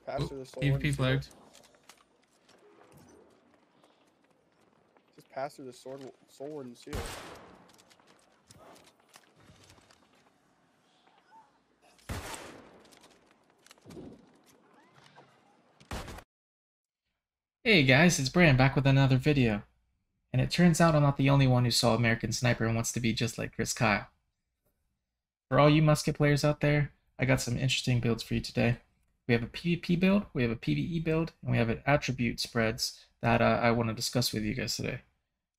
Just pass through the sword and PvP seal. flagged. Just pass through the sword and seal. Hey guys, it's Brian back with another video. And it turns out I'm not the only one who saw American Sniper and wants to be just like Chris Kyle. For all you Musket players out there, I got some interesting builds for you today. We have a PvP build, we have a PvE build, and we have an attribute spreads that I want to discuss with you guys today.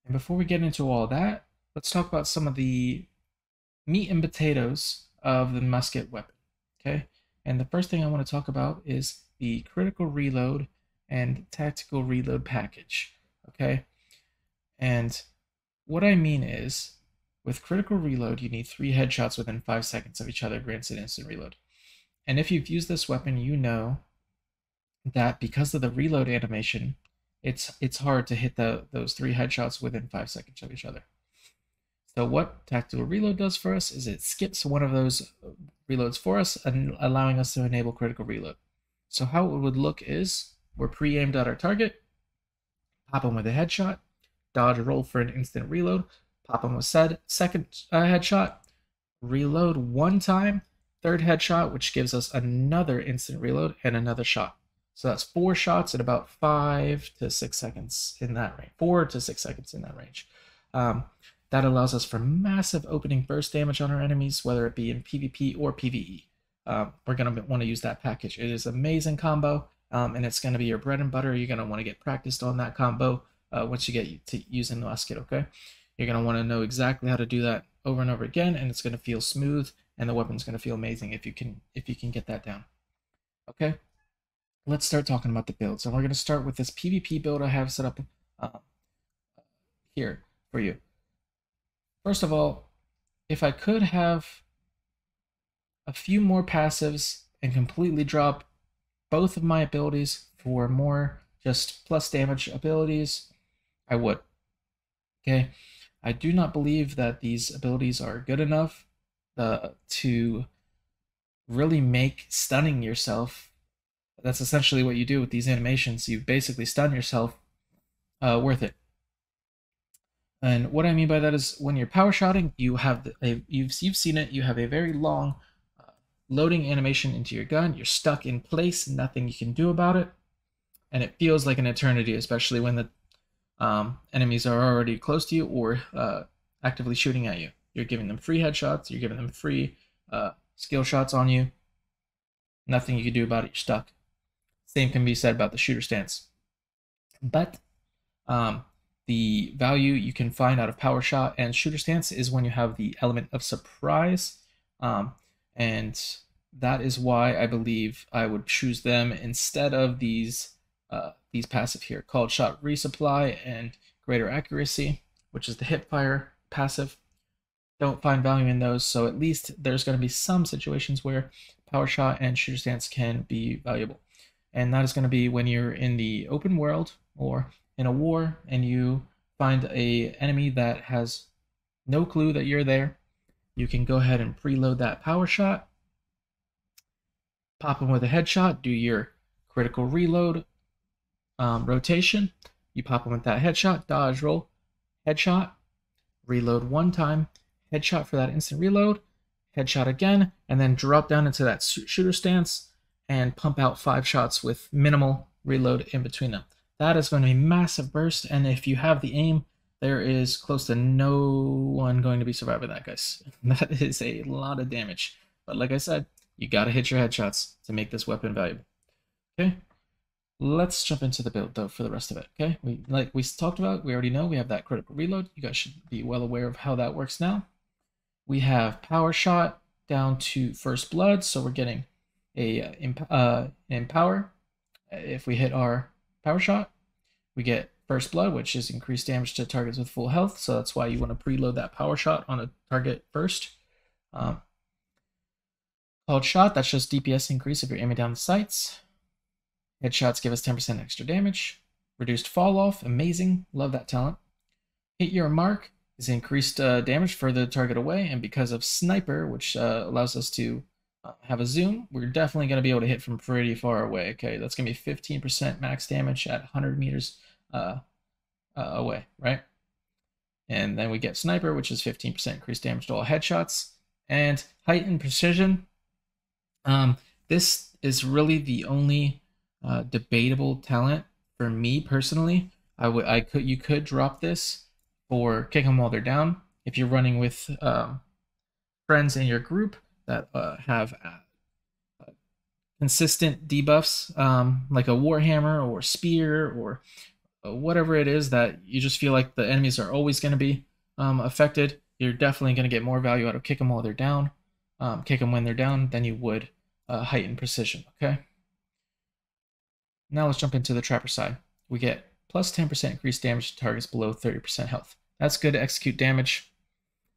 And before we get into all that, let's talk about some of the meat and potatoes of the Musket weapon, okay? And the first thing I want to talk about is the critical reload and tactical reload package, okay? And what I mean is, with critical reload, you need 3 headshots within 5 seconds of each other grants an instant reload. And if you've used this weapon, you know that because of the reload animation, it's hard to hit those 3 headshots within 5 seconds of each other. So what tactical reload does for us is it skips one of those reloads for us and allowing us to enable critical reload. So how it would look is, we're pre-aimed at our target, pop them with a headshot, dodge roll for an instant reload, pop them with second headshot, reload 1 time, 3rd headshot, which gives us another instant reload and another shot. So that's 4 shots at about 5 to 6 seconds in that range. 4 to 6 seconds in that range. That allows us for massive opening burst damage on our enemies, whether it be in PvP or PvE. We're going to want to use that package. It is an amazing combo. And it's going to be your bread and butter. You're going to want to get practiced on that combo once you get to using the Musket, okay? You're going to want to know exactly how to do that over and over again, and it's going to feel smooth, and the weapon's going to feel amazing if you can get that down. Okay? Let's start talking about the builds. And we're going to start with this PvP build I have set up here for you. First of all, if I could have a few more passives and completely drop both of my abilities for more just plus damage abilities, I would. Okay, I do not believe that these abilities are good enough to really make stunning yourself. That's essentially what you do with these animations. You basically stun yourself worth it. And what I mean by that is when you're power shotting, you have you've seen it. You have a very long loading animation into your gun. You're stuck in place, nothing you can do about it, and it feels like an eternity, especially when the enemies are already close to you or actively shooting at you. You're giving them free headshots, you're giving them free skill shots on you. Nothing you can do about it, you're stuck. Same can be said about the shooter stance. But the value you can find out of power shot and shooter stance is when you have the element of surprise. And that is why I believe I would choose them instead of these passive here, called shot resupply and greater accuracy, which is the hip fire passive. Don't find value in those, so at least there's going to be some situations where power shot and shooter stance can be valuable. And that is going to be when you're in the open world or in a war and you find an enemy that has no clue that you're there. You can go ahead and preload that power shot, pop them with a headshot, do your critical reload rotation. You pop them with that headshot, dodge roll, headshot, reload 1 time, headshot for that instant reload, headshot again, and then drop down into that shooter stance and pump out 5 shots with minimal reload in between them. That is going to be massive burst, and if you have the aim, there is close to no one going to be surviving that, guys. That is a lot of damage. But like I said, you gotta hit your headshots to make this weapon valuable. Okay, let's jump into the build though for the rest of it. Okay, like we talked about, we already know we have that critical reload. You guys should be well aware of how that works now. We have power shot down to first blood, so we're getting a empower. If we hit our power shot, we get first blood, which is increased damage to targets with full health, so that's why you want to preload that power shot on a target first. Called shot, that's just DPS increase if you're aiming down the sights. Headshots give us 10% extra damage. Reduced fall off, amazing, love that talent. Hit your mark is increased damage further the target away, and because of sniper, which allows us to have a zoom, we're definitely going to be able to hit from pretty far away. Okay, that's going to be 15% max damage at 100 meters away, right? And then we get sniper, which is 15% increased damage to all headshots. And heightened precision. This is really the only debatable talent for me personally. You could drop this for kick them while they're down if you're running with friends in your group that have consistent debuffs, like a Warhammer or Spear or whatever it is that you just feel like the enemies are always going to be affected. You're definitely going to get more value out of kick them while they're down, kick them when they're down, than you would heightened precision. Okay. Now let's jump into the trapper side. We get plus 10% increased damage to targets below 30% health. That's good to execute damage.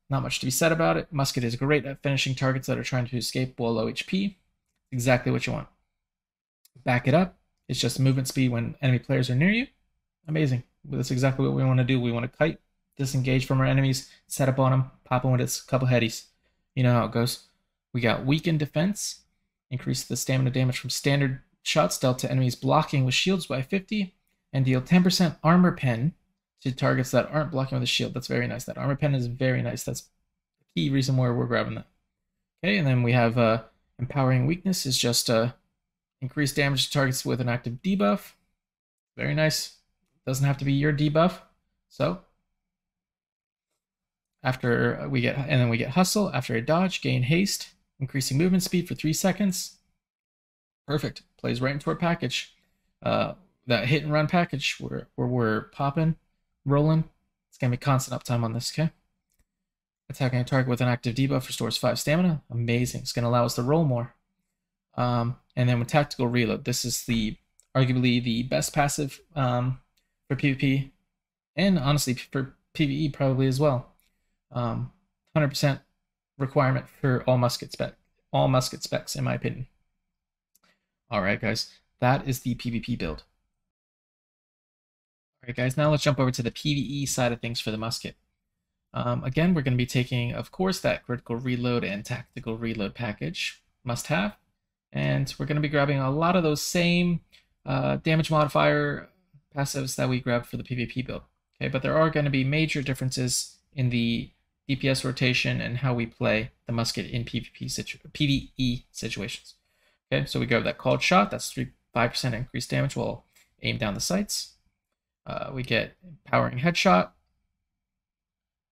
Not much to be said about it. Musket is great at finishing targets that are trying to escape while low HP. Exactly what you want. Back it up. It's just movement speed when enemy players are near you. Amazing. That's exactly what we want to do. We want to kite, disengage from our enemies, set up on them, pop them with its couple headies. You know how it goes. We got weakened defense. Increase the stamina damage from standard shots dealt to enemies blocking with shields by 50. And deal 10% armor pen to targets that aren't blocking with a shield. That's very nice. That armor pen is very nice. That's the key reason why we're grabbing that. Okay, and then we have empowering weakness is just increased damage to targets with an active debuff. Very nice. Doesn't have to be your debuff. So after we get, and then we get hustle after a dodge, gain haste, increasing movement speed for 3 seconds. Perfect. Plays right into our package. That hit and run package where we're popping, rolling. It's gonna be constant uptime on this. Okay. Attacking a target with an active debuff restores 5 stamina. Amazing. It's gonna allow us to roll more. And then with tactical reload, this is arguably the best passive for PvP, and honestly for PvE probably as well. 100% requirement for all musket specs in my opinion. All right, guys, that is the PvP build. All right, guys, now let's jump over to the PvE side of things for the musket. Again, we're going to be taking, of course, that critical reload and tactical reload package, must have, and we're going to be grabbing a lot of those same damage modifier passives that we grabbed for the PvP build. Okay, but there are going to be major differences in the DPS rotation and how we play the musket in PvE situations. Okay, so we grab that called shot. That's 5% increased damage while aim down the sights. We get empowering headshot,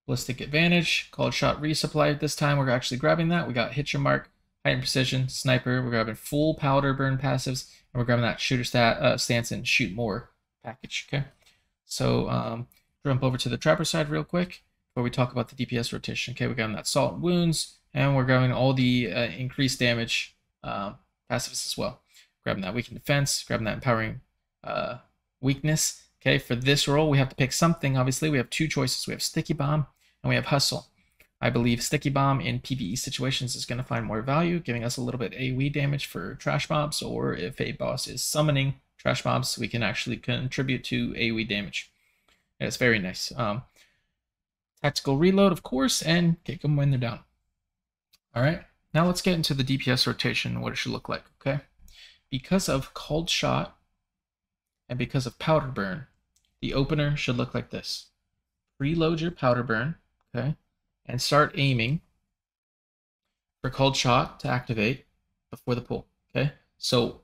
ballistic advantage, called shot resupply. This time we're actually grabbing that. We got hit your mark, heightened precision, sniper. We're grabbing full powder burn passives, and we're grabbing that shooter stance and shoot more package. Okay, so jump over to the trapper side real quick before we talk about the DPS rotation. Okay, we got that salt and wounds, and we're grabbing all the increased damage passives as well. Grabbing that weakened defense, grabbing that empowering weakness. Okay, for this role, we have to pick something. Obviously, we have 2 choices. We have Sticky Bomb and we have Hustle. I believe Sticky Bomb in PvE situations is going to find more value, giving us a little bit AoE damage for trash mobs, or if a boss is summoning trash mobs, we can actually contribute to AoE damage. And it's very nice. Tactical reload, of course, and kick them when they're down. All right, now let's get into the DPS rotation and what it should look like. Okay, because of called shot and because of powder burn, the opener should look like this. Preload your powder burn, okay, and start aiming for called shot to activate before the pull. Okay, so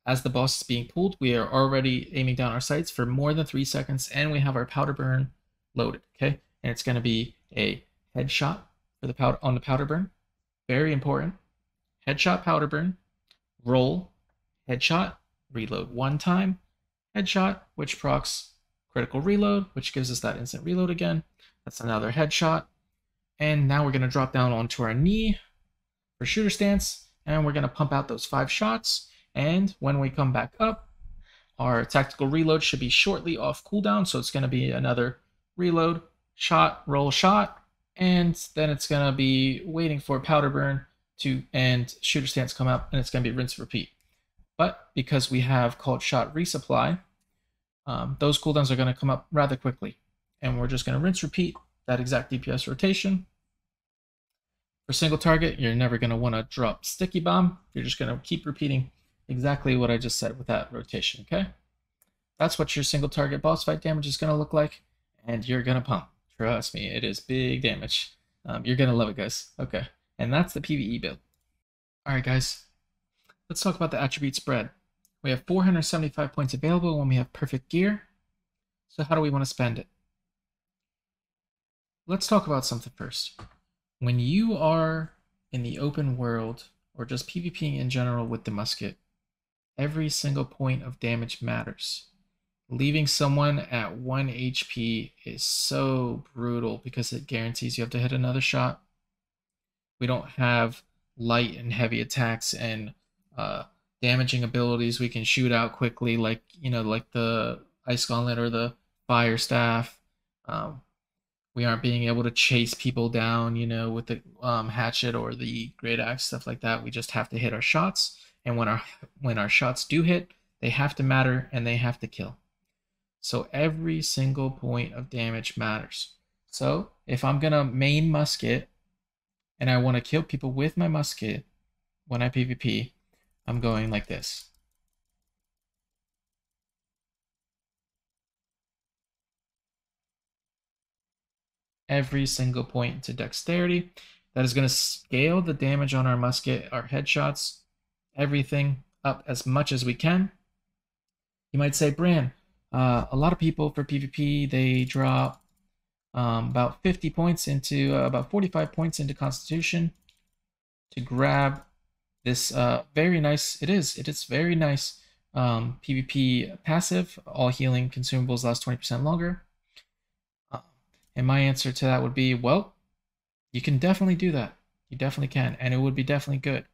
as the boss is being pulled, we are already aiming down our sights for more than 3 seconds, and we have our powder burn loaded. Okay, and it's going to be a headshot for the powder burn. Very important. Headshot, powder burn, roll, headshot, reload 1 time, headshot, which procs critical reload, which gives us that instant reload again. That's another headshot. And now we're going to drop down onto our knee for shooter stance, and we're going to pump out those 5 shots. And when we come back up, our tactical reload should be shortly off cooldown, so it's going to be another reload, shot, roll, shot, and then it's going to be waiting for powder burn and shooter stance come up, and it's going to be rinse repeat. But because we have called shot resupply, those cooldowns are going to come up rather quickly, and we're just going to rinse repeat that exact DPS rotation. For single target, you're never going to want to drop sticky bomb. You're just going to keep repeating exactly what I just said with that rotation, okay? That's what your single target boss fight damage is going to look like, and you're going to pump. Trust me, it is big damage. You're going to love it, guys. Okay, and that's the PvE build. All right, guys, let's talk about the attribute spread. We have 475 points available when we have perfect gear. So how do we want to spend it? Let's talk about something first. When you are in the open world, or just PvPing in general with the musket, every single point of damage matters. Leaving someone at 1 HP is so brutal because it guarantees you have to hit another shot. We don't have light and heavy attacks and damaging abilities we can shoot out quickly, like like the ice gauntlet or the fire staff. We aren't being able to chase people down, with the hatchet or the great axe, stuff like that. We just have to hit our shots, and when our shots do hit, they have to matter and they have to kill. So every single point of damage matters. So if I'm gonna main musket and I want to kill people with my musket when I PvP, I'm going like this. Every single point to dexterity. That is going to scale the damage on our musket, our headshots, everything up as much as we can. You might say, Bran, a lot of people for PvP, they drop about 50 points into, about 45 points into Constitution to grab this very nice, it is very nice PvP passive. All healing consumables last 20% longer. And my answer to that would be, well, you can definitely do that. You definitely can, and it would be definitely good.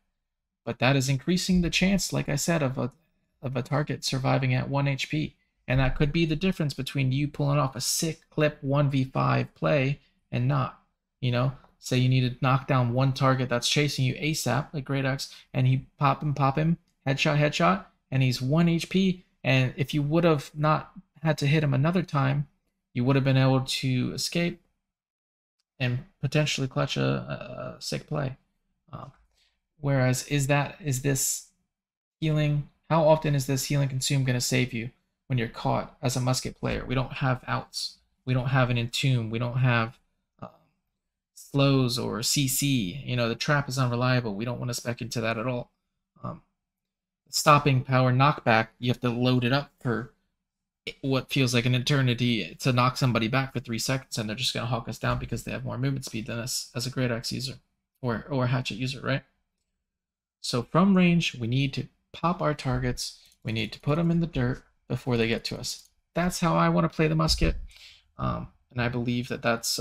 But that is increasing the chance, like I said, of a target surviving at 1 HP. And that could be the difference between you pulling off a sick clip 1v5 play and not. Say you need to knock down one target that's chasing you ASAP, like Great Axe, and he pop him, headshot, and he's 1 HP. And if you would have not had to hit him another time, you would have been able to escape and potentially clutch a sick play. Whereas, is this healing? How often is this healing consume going to save you when you're caught as a musket player? We don't have outs. We don't have an entomb. We don't have slows or CC. The trap is unreliable. We don't want to spec into that at all. Stopping power knockback, you have to load it up for what feels like an eternity to knock somebody back for 3 seconds, and they're just going to hawk us down because they have more movement speed than us as a great axe user or hatchet user, right? So from range, we need to pop our targets. We need to put them in the dirt before they get to us. That's how I want to play the musket, and I believe that that's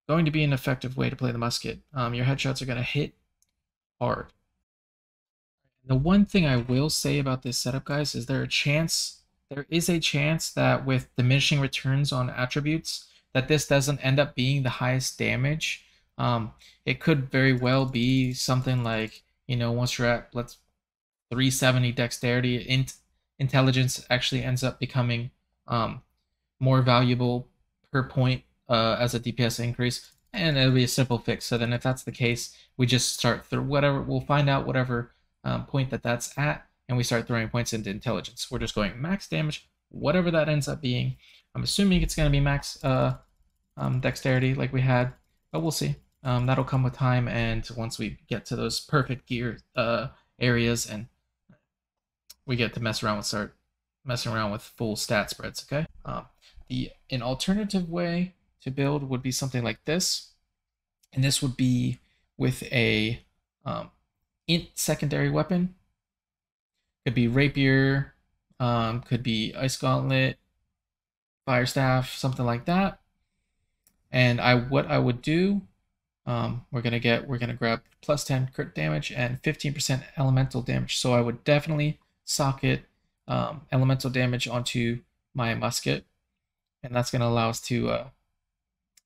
going to be an effective way to play the musket. Your headshots are going to hit hard. The one thing I will say about this setup, guys, is there is a chance that with diminishing returns on attributes, that this doesn't end up being the highest damage. It could very well be something like, once you're at 370 dexterity, intelligence actually ends up becoming more valuable per point as a DPS increase, and it'll be a simple fix. So then if that's the case, we just start through we'll find out whatever point that's at, and we start throwing points into intelligence. We're just going max damage, whatever that ends up being. I'm assuming it's going to be max dexterity like we had, but we'll see. That'll come with time, and once we get to those perfect gear areas, and we get to start messing around with full stat spreads, okay? An alternative way to build would be something like this, and this would be with a int secondary weapon. Could be rapier, could be ice gauntlet, fire staff, something like that. And what I would do, we're gonna grab plus 10 crit damage and 15% elemental damage. So I would definitely socket elemental damage onto my musket, and that's gonna allow us to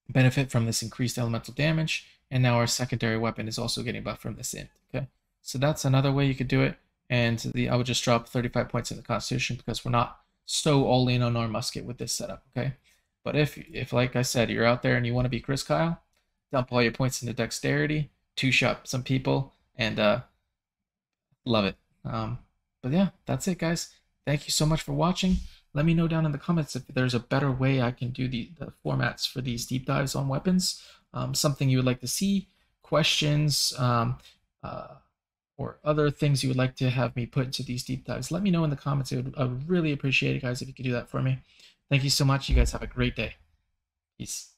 benefit from this increased elemental damage. And now our secondary weapon is also getting buffed from this int. Okay, so that's another way you could do it. And I would just drop 35 points in the Constitution because we're not so all in on our musket with this setup, okay? But if like I said, you're out there and you want to be Chris Kyle, dump all your points into dexterity, two-shot some people, and love it. But yeah, that's it, guys. Thank you so much for watching. Let me know down in the comments if there's a better way I can do the formats for these deep dives on weapons. Something you would like to see, questions, or other things you would like to have me put into these deep dives. Let me know in the comments. I would really appreciate it, guys, if you could do that for me. Thank you so much. You guys have a great day. Peace.